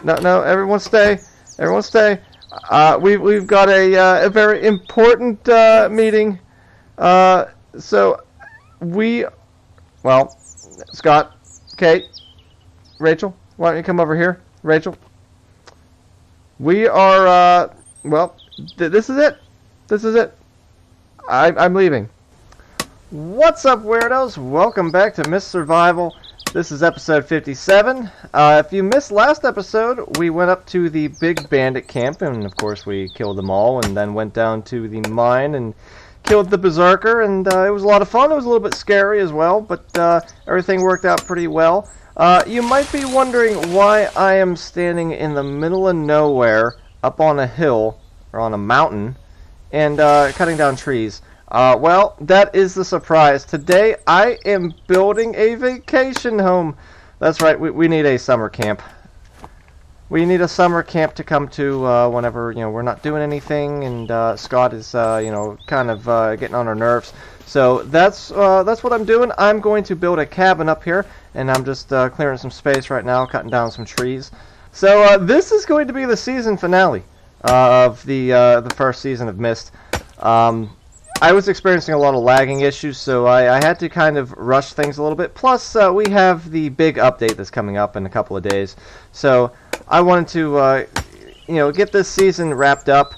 No, everyone stay. Everyone stay. We've got a very important meeting. So we, well, Scott, Kate, Rachel, why don't you come over here, Rachel? We are well, this is it. This is it. I'm leaving. What's up, weirdos? Welcome back to Miss Survival. This is episode 57. If you missed last episode, we went up to the big bandit camp, and of course we killed them all, and then went down to the mine and killed the berserker, and it was a lot of fun. It was a little bit scary as well, but everything worked out pretty well. You might be wondering why I am standing in the middle of nowhere, up on a hill, or on a mountain, and cutting down trees. Well, that is the surprise. Today, I am building a vacation home. That's right, we need a summer camp. We need a summer camp to come to whenever, we're not doing anything, and Scott is, kind of getting on our nerves. So that's what I'm doing. I'm going to build a cabin up here, and I'm just clearing some space right now, cutting down some trees. So this is going to be the season finale of the first season of Myst. I was experiencing a lot of lagging issues, so I had to kind of rush things a little bit. Plus, we have the big update that's coming up in a couple of days. So I wanted to, get this season wrapped up.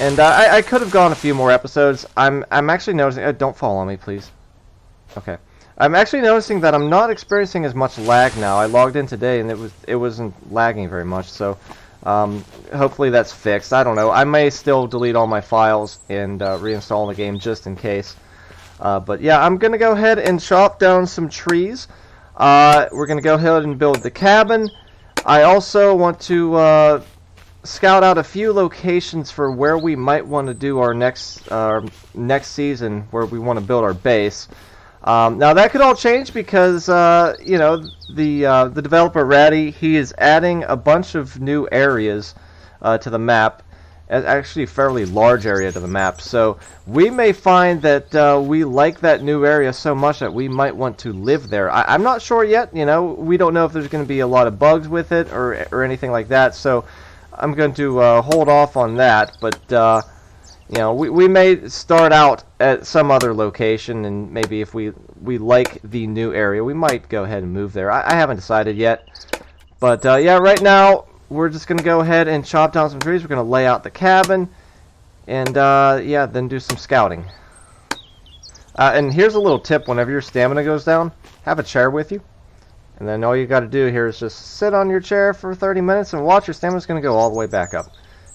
And I could have gone a few more episodes. I'm actually noticing... don't fall on me, please. Okay. I'm actually noticing that I'm not experiencing as much lag now. I logged in today, and it wasn't lagging very much, so... hopefully that's fixed. I don't know. I may still delete all my files and reinstall the game just in case. But yeah, I'm going to go ahead and chop down some trees. We're going to go ahead and build the cabin. I also want to scout out a few locations for where we might want to do our next season, where we want to build our base. Now that could all change because the developer Ratty, he is adding a bunch of new areas to the map, actually a fairly large area to the map. So we may find that we like that new area so much that we might want to live there. I'm not sure yet. We don't know if there's going to be a lot of bugs with it or anything like that. So I'm going to hold off on that, but. We may start out at some other location, and maybe if we like the new area, we might go ahead and move there. I haven't decided yet. But, yeah, right now, we're just going to go ahead and chop down some trees. We're going to lay out the cabin, and, yeah, then do some scouting. And here's a little tip. Whenever your stamina goes down, have a chair with you. And then all you got to do here is just sit on your chair for 30 minutes and watch. Your stamina's going to go all the way back up.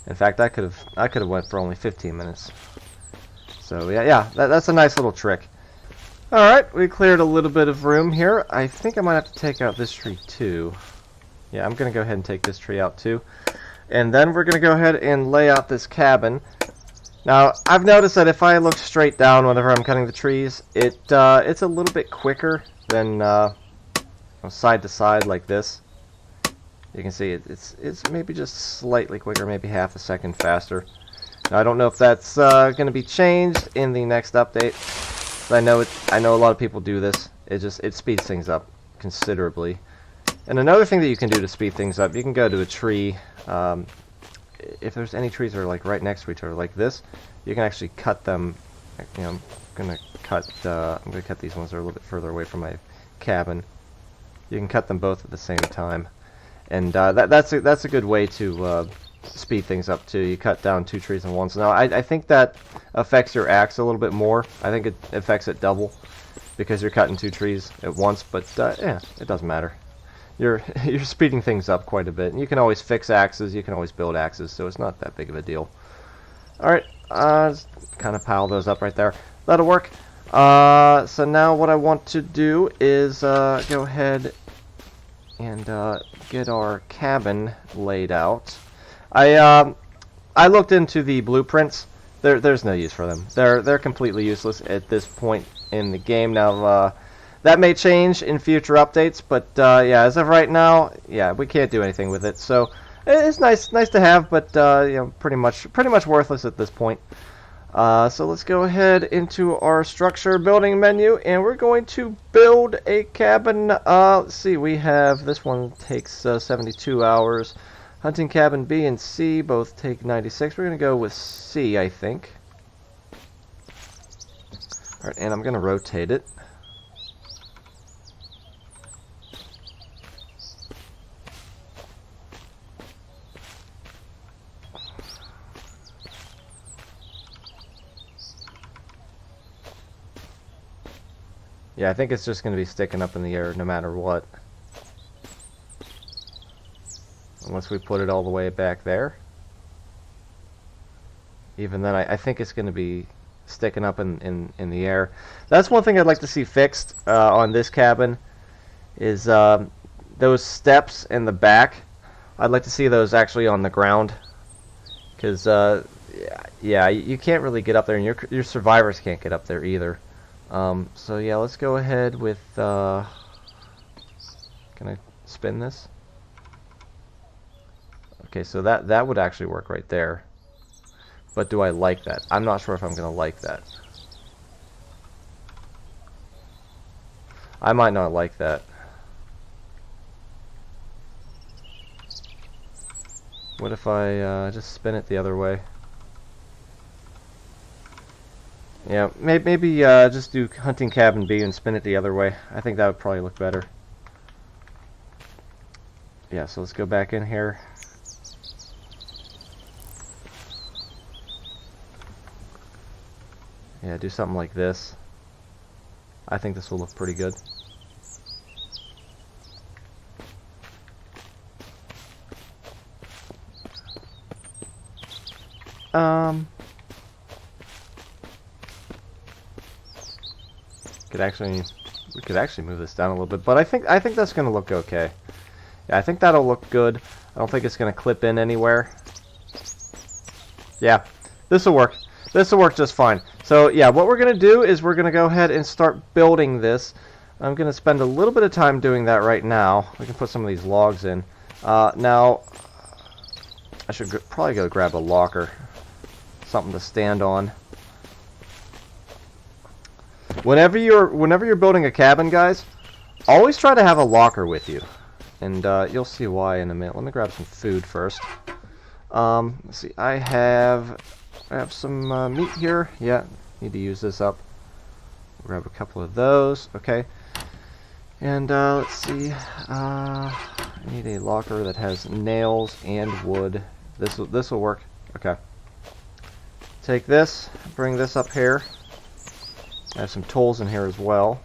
In fact, I could have went for only 15 minutes. So yeah, that's a nice little trick. All right, we cleared a little bit of room here. I think I might have to take out this tree too. Yeah, I'm gonna go ahead and take this tree out too, and then we're gonna go ahead and lay out this cabin. Now, I've noticed that if I look straight down whenever I'm cutting the trees, it's a little bit quicker than side to side like this. You can see it's maybe just slightly quicker, maybe half a second faster. Now, I don't know if that's going to be changed in the next update. I know a lot of people do this. It speeds things up considerably. And another thing that you can do to speed things up, you can go to a tree. If there's any trees that are like right next to each other, like this, you can actually cut them. I'm gonna cut these ones that are a little bit further away from my cabin. You can cut them both at the same time. And that's a good way to speed things up too. You cut down 2 trees at once. Now I think that affects your axe a little bit more. I think it affects it double because you're cutting 2 trees at once. But yeah, it doesn't matter. You're speeding things up quite a bit. And you can always fix axes. You can always build axes, so it's not that big of a deal. All right, just kind of pile those up right there. That'll work. So now what I want to do is go ahead and get our cabin laid out. I looked into the blueprints. There's no use for them. They're completely useless at this point in the game. Now that may change in future updates, but yeah, as of right now, yeah, we can't do anything with it. So it's nice to have, but pretty much worthless at this point. So let's go ahead into our structure building menu, and we're going to build a cabin. Let's see, we have, this one takes 72 hours. Hunting cabin B and C both take 96. We're going to go with C, I think. Alright, and I'm going to rotate it. Yeah, I think it's just going to be sticking up in the air no matter what. Once we put it all the way back there. Even then, I think it's going to be sticking up in the air. That's one thing I'd like to see fixed on this cabin, is those steps in the back. I'd like to see those actually on the ground. Because, yeah, you can't really get up there, and your survivors can't get up there either. So yeah, let's go ahead with, can I spin this? Okay, so that would actually work right there. But do I like that? I'm not sure if I'm gonna like that. I might not like that. What if I just spin it the other way? Yeah, maybe just do hunting cabin B and spin it the other way. I think that would probably look better. Yeah, so let's go back in here. Yeah, do something like this. I think this will look pretty good. We could actually move this down a little bit, but I think that's gonna look okay. Yeah, I think that'll look good. I don't think it's gonna clip in anywhere. Yeah, this will work. This will work just fine. So yeah, what we're gonna do is we're gonna go ahead and start building this. I'm gonna spend a little bit of time doing that right now. We can put some of these logs in. Now, I should probably go grab a locker, something to stand on. Whenever you're building a cabin, guys, always try to have a locker with you, and you'll see why in a minute. Let me grab some food first. Let's see. I have some meat here. Yeah, need to use this up. Grab a couple of those. Okay. And let's see. I need a locker that has nails and wood. This will work. Okay. Take this. Bring this up here. I have some tools in here as well.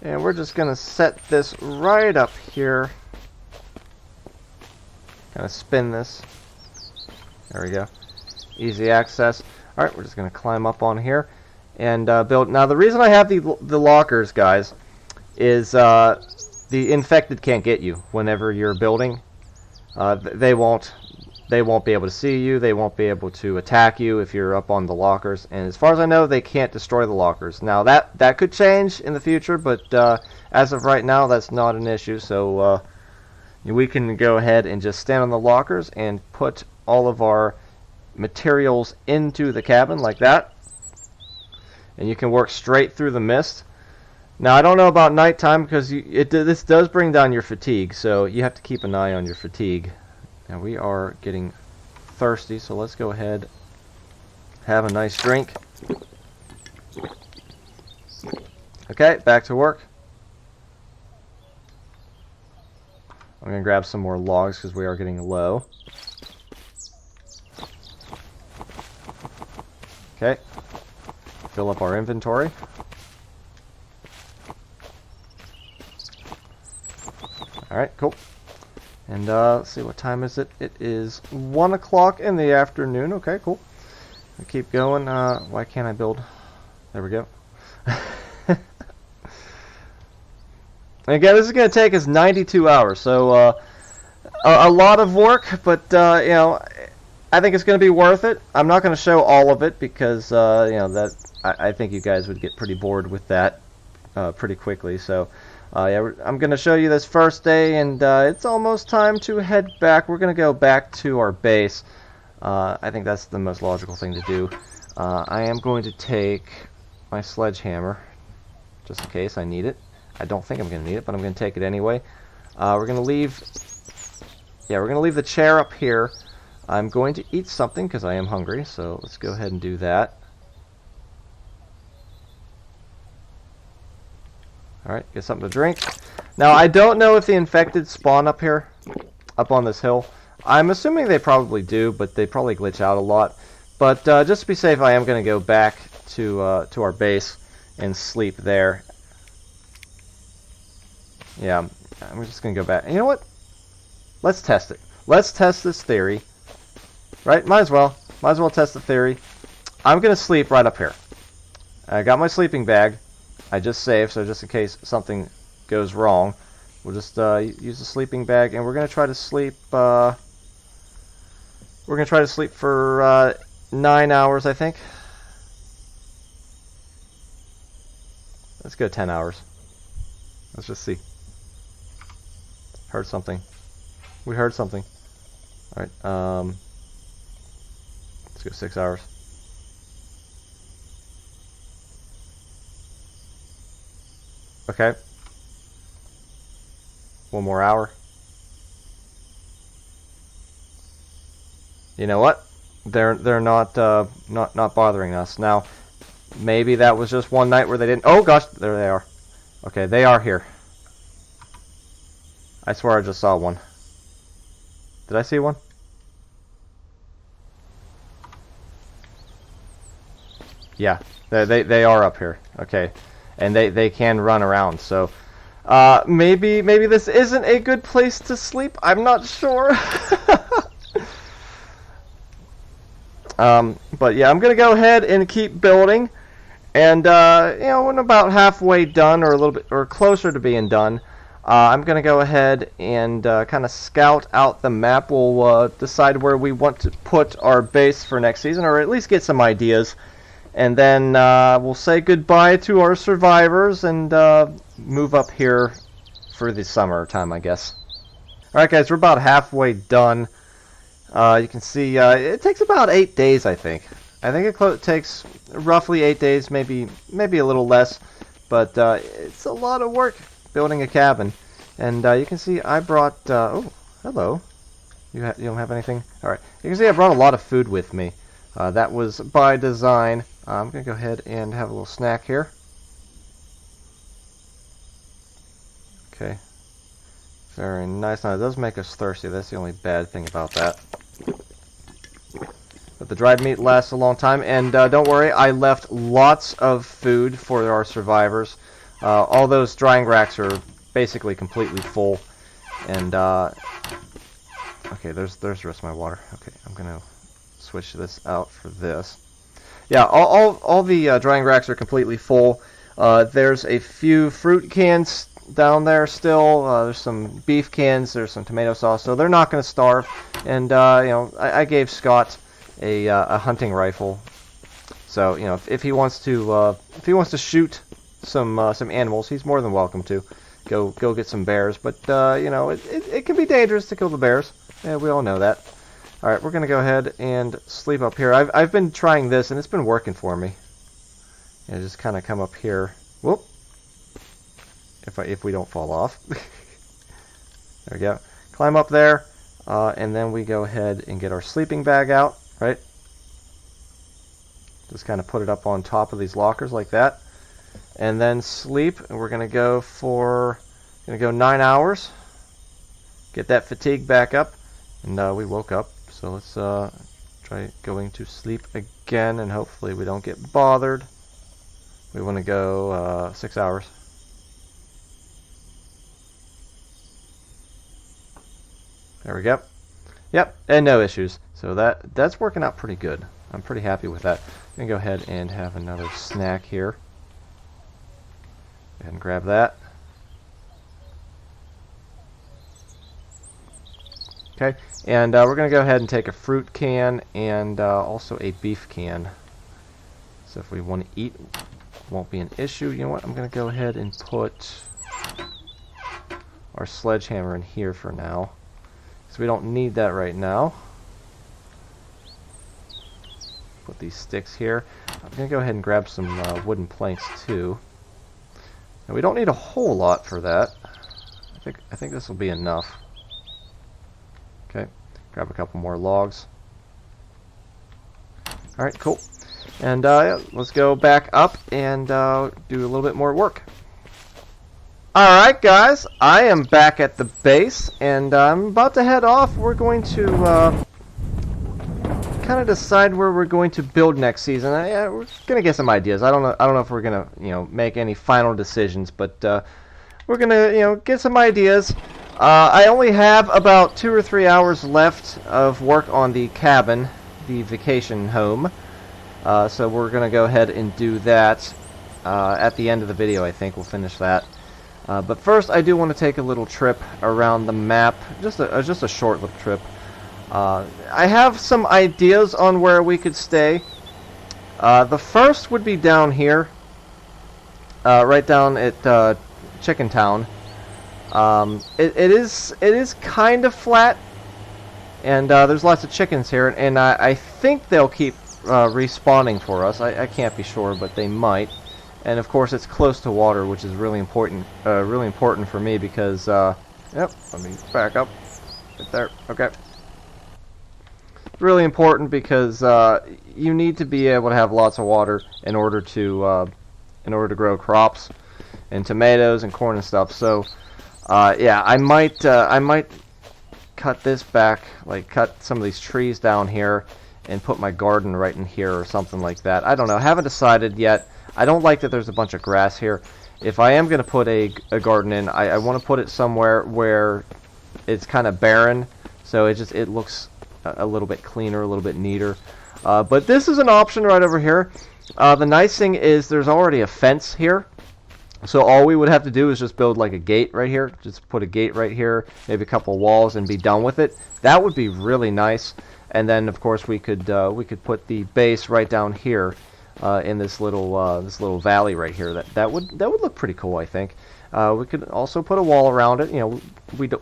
And we're just going to set this right up here. Kind of spin this. There we go. Easy access. Alright, we're just going to climb up on here and build. Now, the reason I have the lockers, guys, is the infected can't get you whenever you're building. They won't be able to see you. They won't be able to attack you if you're up on the lockers. And as far as I know, they can't destroy the lockers. Now, that could change in the future, but as of right now, that's not an issue. So we can go ahead and just stand on the lockers and put all of our materials into the cabin like that. And you can work straight through the mist. Now, I don't know about nighttime because this does bring down your fatigue, so you have to keep an eye on your fatigue. Now we are getting thirsty, so let's go ahead, have a nice drink. Okay, back to work. I'm going to grab some more logs because we are getting low. Okay, fill up our inventory. Alright, cool. And let's see, what time is it? It is 1 o'clock in the afternoon. Okay, cool. We keep going. Why can't I build? There we go. Again, this is going to take us 92 hours, so a lot of work, but you know, I think it's going to be worth it. I'm not going to show all of it because you know, I think you guys would get pretty bored with that pretty quickly. So. Yeah, I'm going to show you this first day, and it's almost time to head back. We're going to go back to our base. I think that's the most logical thing to do. I am going to take my sledgehammer, just in case I need it. I don't think I'm going to need it, but I'm going to take it anyway. We're gonna leave. Yeah, we're gonna leave the chair up here. I'm going to eat something because I am hungry. So let's go ahead and do that. All right, get something to drink. Now I don't know if the infected spawn up here, up on this hill. I'm assuming they probably do, but they probably glitch out a lot. But just to be safe, I am going to go back to our base and sleep there. Yeah, I'm just going to go back. And you know what? Let's test it. Let's test this theory. Right? Might as well. Might as well test the theory. I'm going to sleep right up here. I got my sleeping bag. I just saved, so just in case something goes wrong, we'll just use the sleeping bag, and we're going to try to sleep. We're going to try to sleep for 9 hours, I think. Let's go 10 hours. Let's just see. Heard something. We heard something. All right. Let's go 6 hours. Okay. One more hour. You know what? They're not bothering us now. Maybe that was just one night where they didn't. Oh gosh, there they are. Okay, they are here. I swear I just saw one. Did I see one? Yeah, they are up here. Okay. And they can run around, so maybe this isn't a good place to sleep. I'm not sure. But yeah, I'm gonna go ahead and keep building, and you know, when about halfway done, or a little bit, or closer to being done, I'm gonna go ahead and kind of scout out the map. We'll decide where we want to put our base for next season, or at least get some ideas. And then we'll say goodbye to our survivors and move up here for the summer time, I guess. Alright guys, we're about halfway done. You can see it takes about 8 days, I think. I think it takes roughly 8 days, maybe a little less. But it's a lot of work building a cabin. And you can see I brought... oh, hello. You don't have anything? Alright. You can see I brought a lot of food with me. That was by design. I'm going to go ahead and have a little snack here. Okay. Very nice. Now, it does make us thirsty. That's the only bad thing about that. But the dried meat lasts a long time. And don't worry, I left lots of food for our survivors. All those drying racks are basically completely full. And, okay, there's the rest of my water. Okay, I'm going to switch this out for this. Yeah, all the drying racks are completely full. There's a few fruit cans down there still. There's some beef cans. There's some tomato sauce. So they're not going to starve. And you know, I gave Scott a hunting rifle. So you know, if he wants to shoot some animals, he's more than welcome to go get some bears. But you know, it can be dangerous to kill the bears. Yeah, we all know that. Alright, we're going to go ahead and sleep up here. I've been trying this, and it's been working for me. And just kind of come up here. Whoop. If we don't fall off. There we go. Climb up there, and then we go ahead and get our sleeping bag out, right? Just kind of put it up on top of these lockers like that. And then sleep, and we're going to go 9 hours. Get that fatigue back up. And we woke up. So let's try going to sleep again, and hopefully we don't get bothered. We want to go 6 hours. There we go. Yep, and no issues. So that's working out pretty good. I'm pretty happy with that. I'm going to go ahead and have another snack here. Go ahead and grab that. Okay, and we're going to go ahead and take a fruit can and also a beef can. So if we want to eat, it won't be an issue. You know what? I'm going to go ahead and put our sledgehammer in here for now. So we don't need that right now. Put these sticks here. I'm going to go ahead and grab some wooden planks too. Now we don't need a whole lot for that. I think this will be enough. Okay, grab a couple more logs. All right, cool. And yeah, let's go back up and do a little bit more work. Alright guys, I am back at the base, and I'm about to head off. We're going to kind of decide where we're going to build next season. We're gonna get some ideas. I don't know if we're gonna make any final decisions, but we're gonna get some ideas. I only have about 2 or 3 hours left of work on the cabin, the vacation home. So we're gonna go ahead and do that at the end of the video. I think we'll finish that. But first, I do want to take a little trip around the map, just a short little trip. I have some ideas on where we could stay. The first would be down here, right down at Chicken Town. It is kind of flat, and there's lots of chickens here, and I think they'll keep respawning for us. I can't be sure, but they might. And of course, it's close to water, which is really important for me because, yep, let me back up, right there, okay. Really important because you need to be able to have lots of water in order to grow crops and tomatoes and corn and stuff. So, yeah, I might cut this back, like cut some of these trees down here and put my garden right in here or something like that. I don't know, haven't decided yet. I don't like that there's a bunch of grass here. If I am going to put a garden in, I want to put it somewhere where it's kind of barren, so it looks a little bit cleaner, a little bit neater. But this is an option right over here. The nice thing is there's already a fence here, so all we would have to do is just build like a gate right here. Just put a gate right here, maybe a couple walls, and be done with it. That would be really nice. And then of course we could put the base right down here. In this little valley right here, that would look pretty cool, I think. We could also put a wall around it.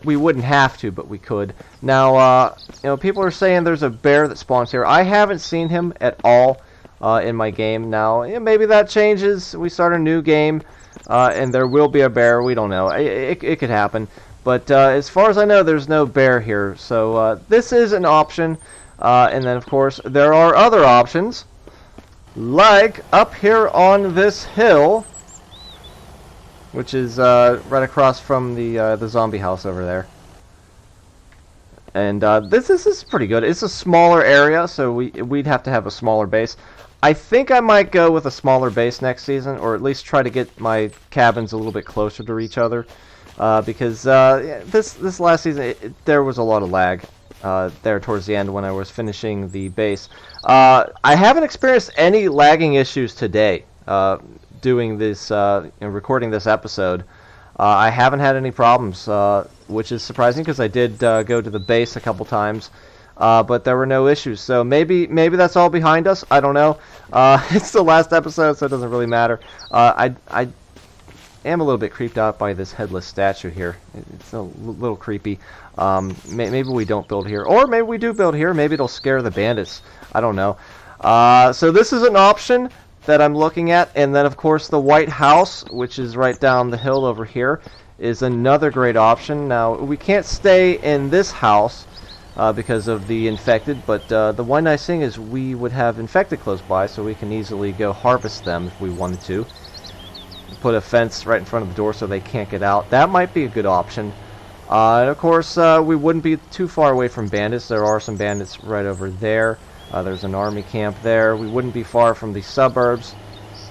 We wouldn't have to, but we could. Now, people are saying there's a bear that spawns here. I haven't seen him at all in my game. Now, maybe that changes. We start a new game, and there will be a bear. We don't know. It could happen. But as far as I know, there's no bear here. So this is an option. And then, of course, there are other options. Like up here on this hill, which is right across from the zombie house over there. And this is pretty good. It's a smaller area, so we'd have to have a smaller base. I think I might go with a smaller base next season, or at least try to get my cabins a little bit closer to each other, because this last season there was a lot of lag. There towards the end when I was finishing the base. I haven't experienced any lagging issues today doing this, recording this episode. I haven't had any problems, which is surprising because I did go to the base a couple times, but there were no issues. So maybe that's all behind us. I don't know. It's the last episode, so it doesn't really matter. I am a little bit creeped out by this headless statue here. It's a little creepy. Maybe we don't build here, or maybe we do build here. Maybe it'll scare the bandits. I don't know. So this is an option that I'm looking at, and then of course the White House, which is right down the hill over here, is another great option. Now we can't stay in this house because of the infected, but the one nice thing is we would have infected close by, so we can easily go harvest them if we wanted to. Put a fence right in front of the door so they can't get out. That might be a good option. And of course, we wouldn't be too far away from bandits. There are some bandits right over there. There's an army camp there. We wouldn't be far from the suburbs.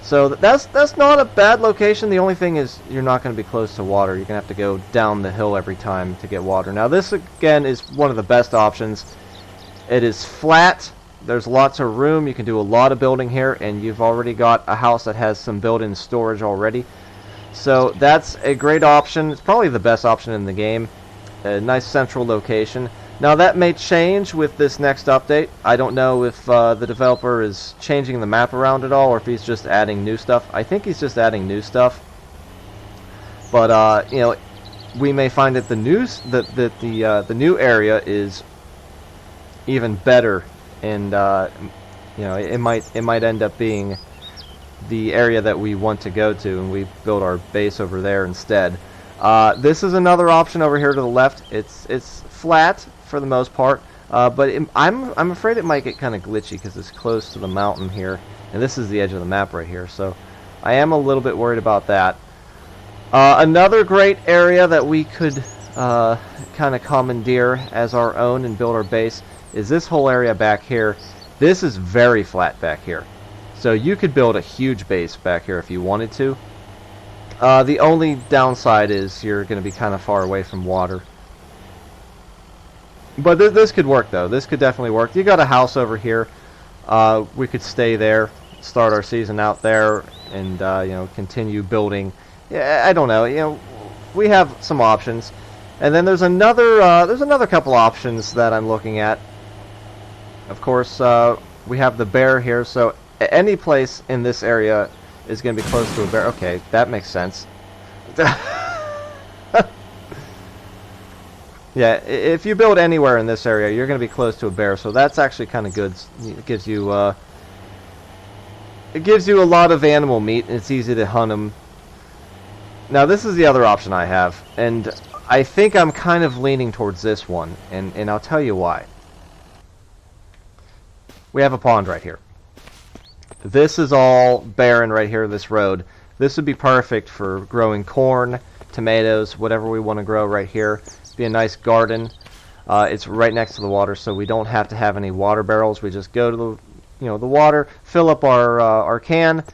So that's not a bad location. The only thing is you're not going to be close to water. You're going to have to go down the hill every time to get water. Now this, again, is one of the best options. It is flat. There's lots of room. You can do a lot of building here, and you've already got a house that has some built-in storage already. So that's a great option. It's probably the best option in the game. A nice central location. Now that may change with this next update. I don't know if the developer is changing the map around at all, or if he's just adding new stuff. I think he's just adding new stuff. But we may find that the new area is even better. And it might end up being the area that we want to go to, and we build our base over there instead. This is another option over here to the left. It's flat for the most part, but I'm afraid it might get kind of glitchy because it's close to the mountain here, and this is the edge of the map right here. So I am a little bit worried about that. Another great area that we could kind of commandeer as our own and build our base is this whole area back here. This is very flat back here, so you could build a huge base back here if you wanted to. The only downside is you're going to be kind of far away from water. But this could work, though. This could definitely work. You got a house over here. We could stay there, start our season out there, and you know, continue building. Yeah, I don't know. You know, we have some options, and then there's another couple options that I'm looking at. Of course, we have the bear here, so any place in this area is going to be close to a bear. Okay, that makes sense. Yeah, if you build anywhere in this area, you're going to be close to a bear, so that's actually kind of good. It gives you a lot of animal meat, and it's easy to hunt them. Now, this is the other option I have, and I think I'm kind of leaning towards this one, and I'll tell you why. We have a pond right here. This is all barren right here, this road. This would be perfect for growing corn, tomatoes, whatever we want to grow right here. Be a nice garden. It's right next to the water, so we don't have to have any water barrels. We just go to the the water, fill up our can,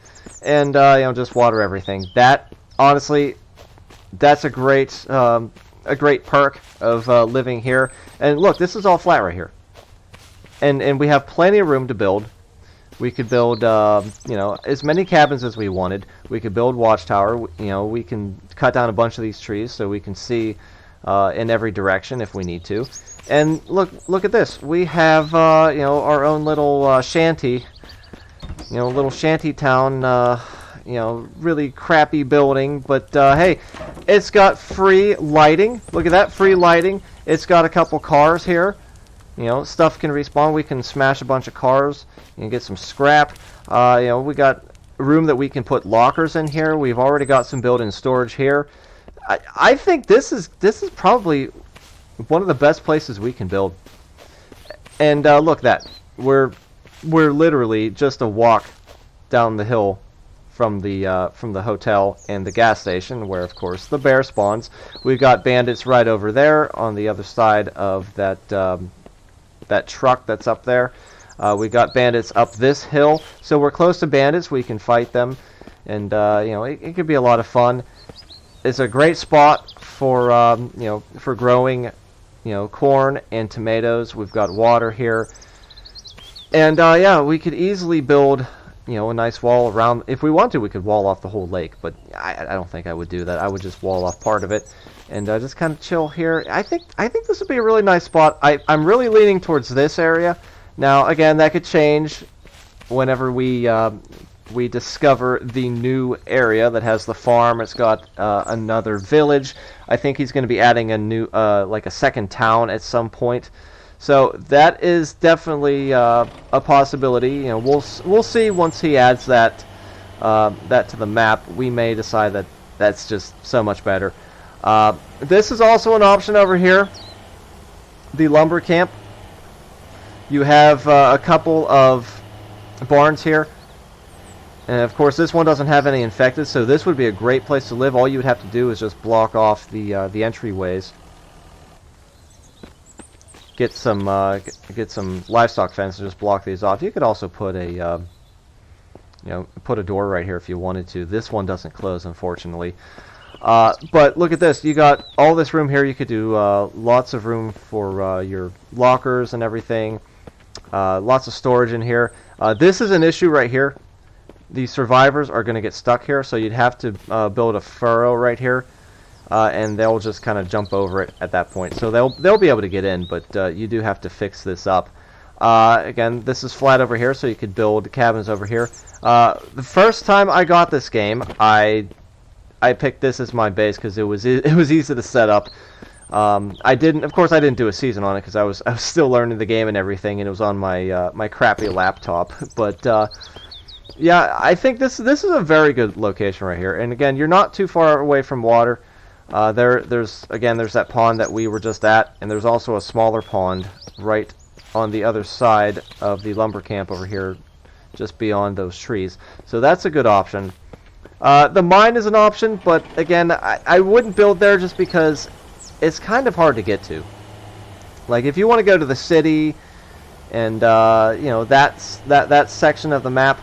and just water everything. That, honestly, that's a great perk of living here. And look, this is all flat right here, and we have plenty of room to build. We could build, as many cabins as we wanted. We could build watchtower. We can cut down a bunch of these trees so we can see in every direction if we need to. And look at this. We have, our own little shanty. Little shanty town. Really crappy building, but hey, it's got free lighting. Look at that, free lighting. It's got a couple cars here. Stuff can respawn. We can smash a bunch of cars and get some scrap. We got room that we can put lockers in here. We've already got some built-in storage here. I think this is probably one of the best places we can build. And look at that. We're literally just a walk down the hill from the hotel and the gas station, where of course the bear spawns. We've got bandits right over there on the other side of that truck that's up there. We got bandits up this hill, so we're close to bandits. We can fight them, and it could be a lot of fun. It's a great spot for for growing corn and tomatoes. We've got water here, and we could easily build a nice wall around. If we want to, we could wall off the whole lake, but I don't think I would do that. I would just wall off part of it and just kind of chill here. I think this would be a really nice spot. I'm really leaning towards this area. Now, again, that could change whenever we discover the new area that has the farm. It's got another village. I think he's going to be adding a new, like a second town at some point. So that is definitely a possibility. We'll see once he adds that to the map. We may decide that that's just so much better. This is also an option over here, the lumber camp. You have a couple of barns here, and of course this one doesn't have any infected, so this would be a great place to live. All you would have to do is just block off the entryways. Get some livestock fence and just block these off. You could also put a put a door right here if you wanted to. This one doesn't close, unfortunately. But look at this. You got all this room here. You could do lots of room for your lockers and everything. Lots of storage in here. This is an issue right here. The survivors are going to get stuck here, so you'd have to build a furrow right here, and they'll just kind of jump over it at that point. So they'll be able to get in, but you do have to fix this up. Again, this is flat over here, so you could build cabins over here. The first time I got this game, I picked this as my base because it was easy to set up. Of course, I didn't do a season on it because I was still learning the game and everything, and it was on my my crappy laptop. But yeah, I think this is a very good location right here. And again, you're not too far away from water. There's that pond that we were just at, and there's also a smaller pond right on the other side of the lumber camp over here, just beyond those trees. So that's a good option. The mine is an option, but again, I wouldn't build there just because it's kind of hard to get to. Like, if you want to go to the city, and you know, that section of the map,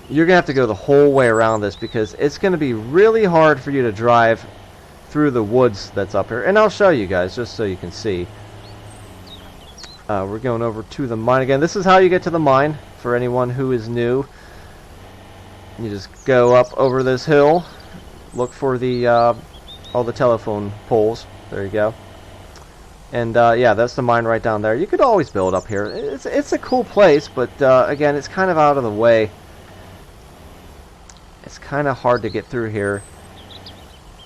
you're gonna have to go the whole way around this because it's gonna be really hard for you to drive through the woods that's up here. And I'll show you guys just so you can see. We're going over to the mine again. This is how you get to the mine for anyone who is new. You just go up over this hill, look for the all the telephone poles. There you go. And yeah, that's the mine right down there. You could always build up here. It's a cool place, but again, it's kind of out of the way. It's kind of hard to get through here.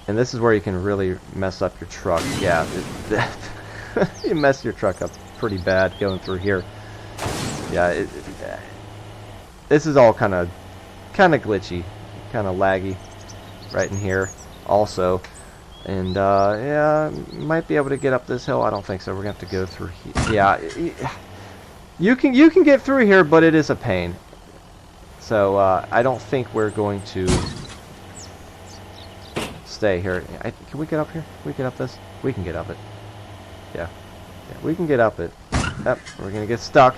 And this is where you can really mess up your truck. Yeah, you mess your truck up pretty bad going through here. Yeah, this is all kind of glitchy, kind of laggy right in here also. And yeah, might be able to get up this hill. I don't think so. We're gonna have to go through here. Yeah, you can get through here, but it is a pain. So I don't think we're going to stay here. Can we get up here? Can we get up this? We can get up it. Yeah, we can get up it. Yep, we're gonna get stuck.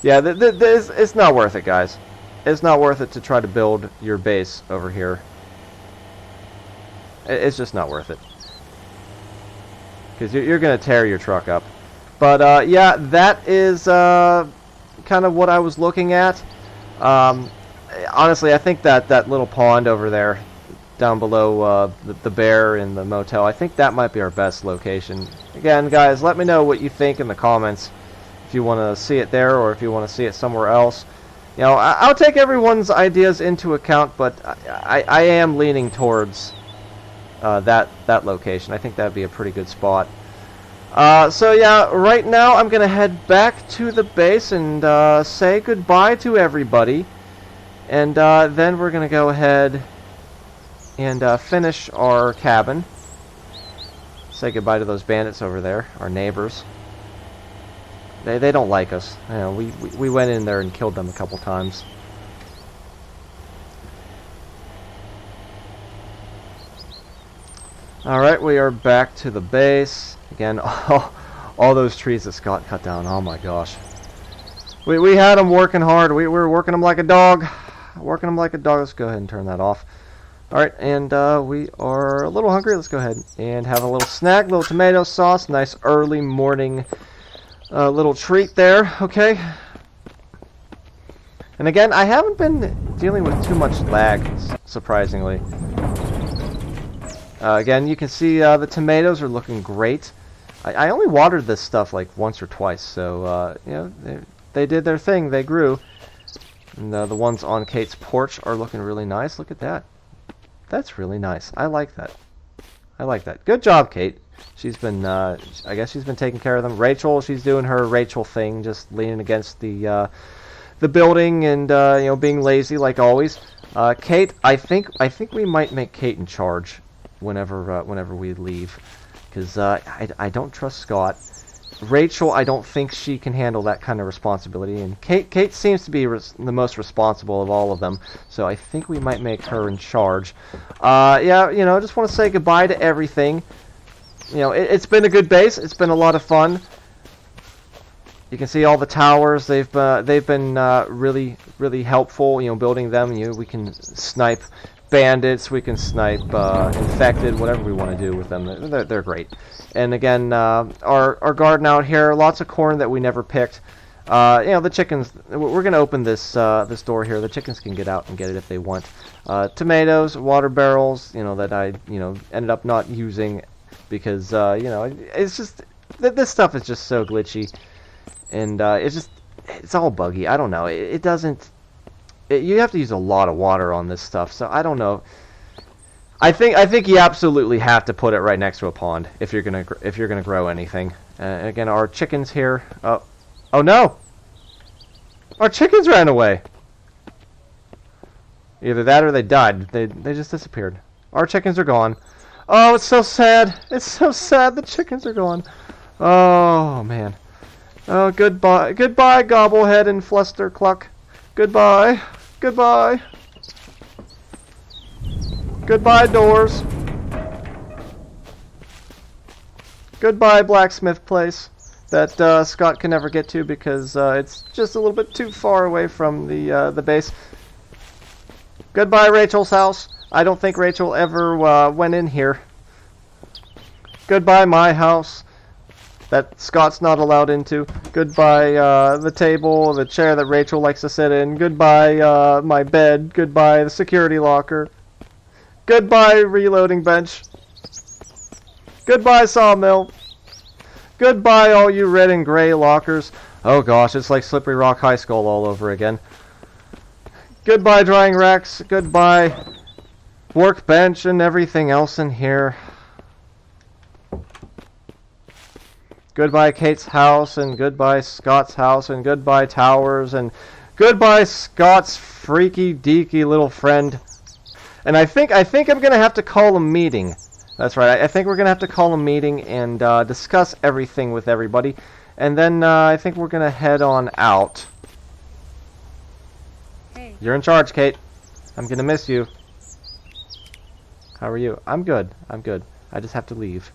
Yeah, it's not worth it, guys. It's not worth it to try to build your base over here. It's just not worth it. Because you're going to tear your truck up. But, yeah, that is kind of what I was looking at. Honestly, I think that little pond over there, down below the bear in the motel, I think that might be our best location. Again, guys, let me know what you think in the comments. If you want to see it there or if you want to see it somewhere else. You know, I'll take everyone's ideas into account, but I am leaning towards that location. I think that'd be a pretty good spot. So yeah, right now I'm gonna head back to the base and say goodbye to everybody, and then we're gonna go ahead and finish our cabin. Say goodbye to those bandits over there, our neighbors. They don't like us. You know, we went in there and killed them a couple times. Alright, we are back to the base. Again, all those trees that Scott cut down. Oh my gosh. We had them working hard. We were working them like a dog. Working them like a dog. Let's go ahead and turn that off. Alright, and we are a little hungry. Let's go ahead and have a little snack. Little tomato sauce. Nice early morning little treat there. Okay. And again, I haven't been dealing with too much lag, surprisingly. Again, you can see the tomatoes are looking great. I only watered this stuff like once or twice, so you know, they did their thing. They grew. And the ones on Kate's porch are looking really nice. Look at that. That's really nice. I like that. I like that. Good job, Kate. She's been, I guess she's been taking care of them. Rachel, she's doing her Rachel thing, just leaning against the building and you know, being lazy like always. Kate, I think we might make Kate in charge whenever we leave, because I don't trust Scott. Rachel, I don't think she can handle that kind of responsibility, and Kate seems to be the most responsible of all of them, so I think we might make her in charge. Yeah, you know, just want to say goodbye to everything. You know, it's been a good base. It's been a lot of fun. You can see all the towers. They've been really helpful. You know, building them. You know, we can snipe bandits. We can snipe infected. Whatever we want to do with them. They're great. And again, our garden out here. Lots of corn that we never picked. You know, the chickens. We're gonna open this this door here. The chickens can get out and get it if they want. Tomatoes, water barrels. You know, that I ended up not using because you know, it's just this stuff is just so glitchy. And it's all buggy. I don't know. It doesn't. You have to use a lot of water on this stuff. So I don't know. I think you absolutely have to put it right next to a pond if you're gonna grow anything. Again, our chickens here. Oh no! Our chickens ran away. Either that or they died. They just disappeared. Our chickens are gone. Oh, it's so sad. It's so sad. The chickens are gone. Oh, man. Oh, goodbye. Goodbye, Gobblehead and Flustercluck. Goodbye. Goodbye. Goodbye, doors. Goodbye, blacksmith place that Scott can never get to because it's just a little bit too far away from the base. Goodbye, Rachel's house. I don't think Rachel ever went in here. Goodbye, my house that Scott's not allowed into. Goodbye, the table, the chair that Rachel likes to sit in. Goodbye, my bed. Goodbye, the security locker. Goodbye, reloading bench. Goodbye, sawmill. Goodbye, all you red and gray lockers. Oh gosh, it's like Slippery Rock High School all over again. Goodbye, drying racks. Goodbye, workbench and everything else in here. Goodbye, Kate's house, and goodbye, Scott's house, and goodbye, towers, and goodbye, Scott's freaky deaky little friend. And I think I'm gonna have to call a meeting. That's right. I think we're gonna have to call a meeting and discuss everything with everybody, and then I think we're gonna head on out. Hey. You're in charge, Kate. I'm gonna miss you. How are you? I'm good. I'm good. I just have to leave.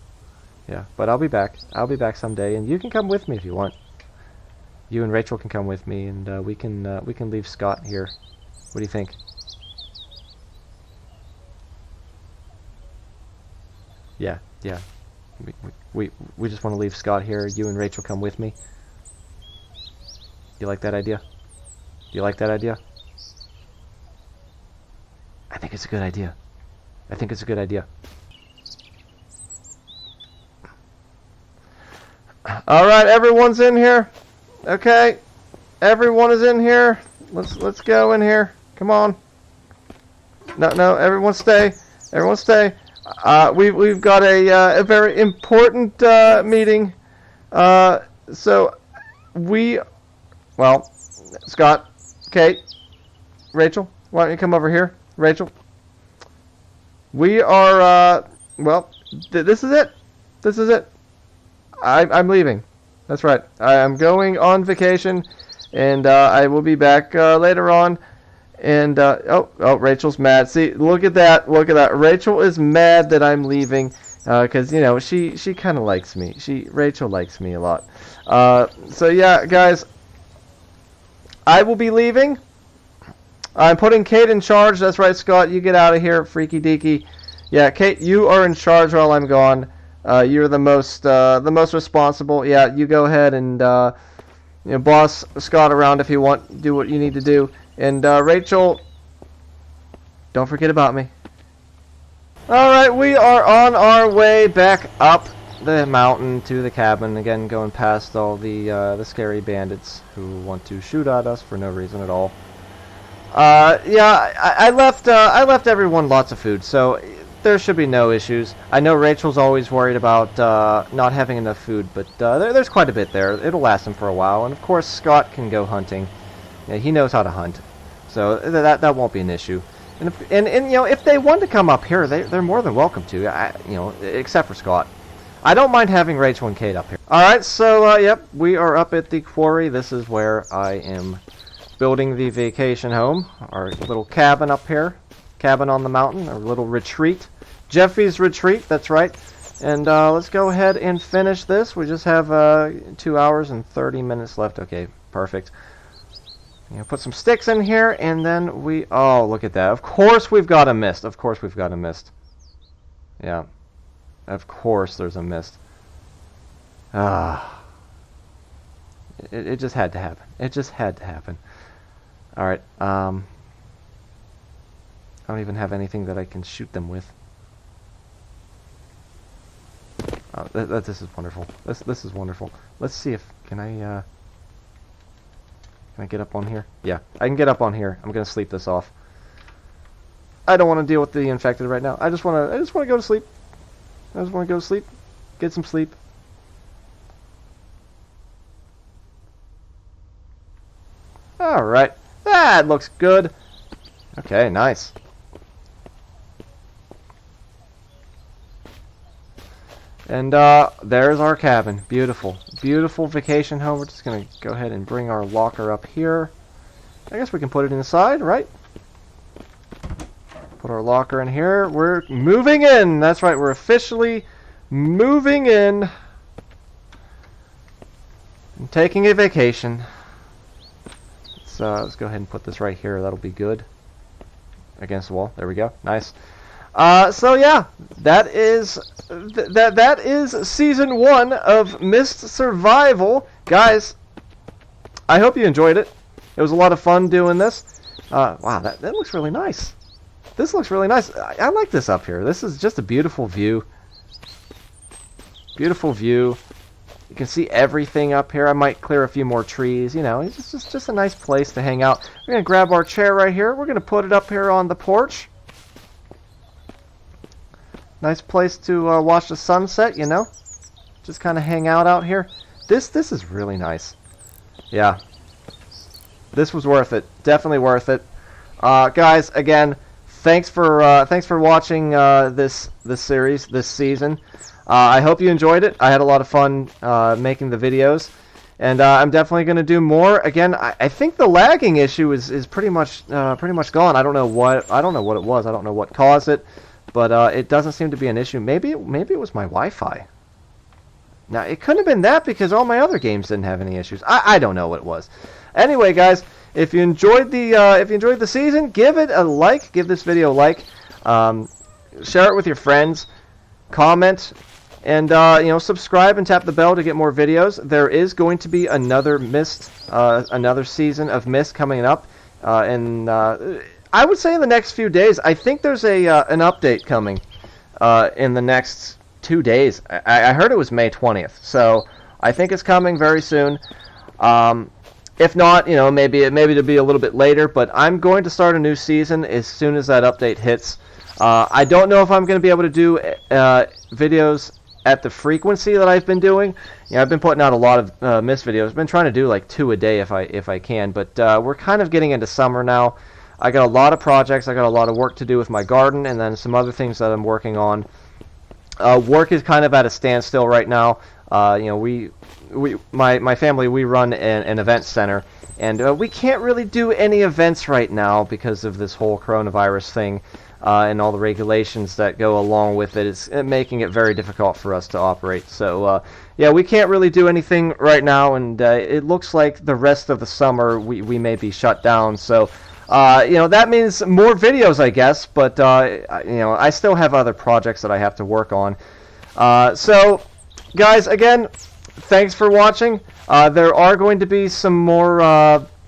Yeah, but I'll be back. I'll be back someday, and you can come with me if you want. You and Rachel can come with me, and we can leave Scott here. What do you think? Yeah, yeah. We just want to leave Scott here. You and Rachel come with me. You like that idea? You like that idea? I think it's a good idea. I think it's a good idea. All right, everyone's in here. Okay, everyone is in here. Let's go in here. Come on. No, everyone stay. Everyone stay. We've got a very important meeting. So well, Scott, Kate, Rachel, why don't you come over here, Rachel? We are well. This is it. This is it. I'm leaving. That's right. I am going on vacation, and I will be back later on. And oh, Rachel's mad. See, look at that. Look at that. Rachel is mad that I'm leaving because you know she kind of likes me. Rachel likes me a lot. So yeah, guys, I will be leaving. I'm putting Kate in charge. That's right, Scott. You get out of here, freaky deaky. Yeah, Kate, you are in charge while I'm gone. You're the most responsible. Yeah, you go ahead and you know, boss Scott around if you want. Do what you need to do. And Rachel, don't forget about me. All right, we are on our way back up the mountain to the cabin again, going past all the scary bandits who want to shoot at us for no reason at all. Yeah, I left everyone lots of food, so there should be no issues. I know Rachel's always worried about not having enough food, but there's quite a bit there. It'll last him for a while, and of course Scott can go hunting. Yeah, he knows how to hunt, so that won't be an issue. And you know, if they want to come up here, they're more than welcome to. You know, except for Scott. I don't mind having Rachel and Kate up here. All right, so yep, we are up at the quarry. This is where I am building the vacation home, our little cabin up here, cabin on the mountain, our little retreat, Jeffy's retreat. That's right. And let's go ahead and finish this. We just have 2 hours and 30 minutes left. Okay, perfect. You know, put some sticks in here, and then oh, look at that. Of course we've got a mist. Of course we've got a mist. Yeah. Of course there's a mist. Ah. It just had to happen. It just had to happen. Alright, I don't even have anything that I can shoot them with. Oh, this is wonderful. This is wonderful. Let's see if... Can I get up on here? Yeah, I can get up on here. I'm gonna sleep this off. I don't want to deal with the infected right now. I just want to go to sleep. I just want to go to sleep. Get some sleep. Alright. That looks good. Okay, nice. And there's our cabin. Beautiful. Beautiful vacation home. We're just going to go ahead and bring our locker up here. I guess we can put it inside, right? Put our locker in here. We're moving in. That's right. We're officially moving in. And taking a vacation. Let's go ahead and put this right here. That'll be good. Against the wall. There we go. Nice. So yeah, that is season 1 of Myst Survival, guys. I hope you enjoyed it. It was a lot of fun doing this. Wow, that looks really nice. This looks really nice. I like this up here. This is just a beautiful view. Beautiful view. You can see everything up here. I might clear a few more trees. You know, it's just a nice place to hang out. We're gonna grab our chair right here. We're gonna put it up here on the porch. Nice place to watch the sunset, you know? Just kind of hang out here. This is really nice. Yeah. This was worth it. Definitely worth it. Guys, again, thanks for watching this series, this season. I hope you enjoyed it. I had a lot of fun making the videos. And I'm definitely going to do more. Again, I think the lagging issue is pretty much gone. I don't know what it was. I don't know what caused it. But it doesn't seem to be an issue. Maybe it was my Wi-Fi. Now it couldn't have been that because all my other games didn't have any issues. I don't know what it was. Anyway, guys, if you enjoyed the season, give it a like. Give this video a like. Share it with your friends. Comment, and subscribe and tap the bell to get more videos. There is going to be another another season of Myst coming up, I would say in the next few days. I think there's an update coming in the next 2 days. I heard it was May 20th, so I think it's coming very soon. If not, maybe it'll be a little bit later. But I'm going to start a new season as soon as that update hits. I don't know if I'm going to be able to do videos at the frequency that I've been doing. I've been putting out a lot of Myst videos. I've been trying to do like 2 a day if I can. But we're kind of getting into summer now. I got a lot of projects. I got a lot of work to do with my garden, and then some other things that I'm working on. Work is kind of at a standstill right now. My family, we run an event center, and we can't really do any events right now because of this whole coronavirus thing and all the regulations that go along with it. It's making it very difficult for us to operate. So yeah, we can't really do anything right now, and it looks like the rest of the summer we may be shut down. So. That means more videos, I guess, but, I still have other projects that I have to work on. So, guys, again, thanks for watching. There are going to be some more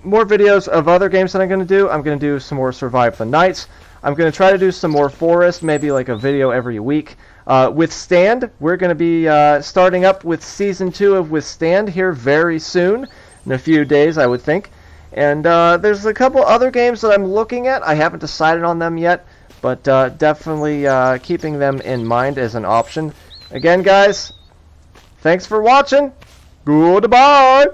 videos of other games that I'm going to do. I'm going to do some more Survive the Nights. I'm going to try to do some more Forest, maybe like a video every week. Withstand, we're going to be starting up with Season 2 of Withstand here very soon, in a few days, I would think. And there's a couple other games that I'm looking at. I haven't decided on them yet, but definitely keeping them in mind as an option. Again, guys, thanks for watching. Goodbye.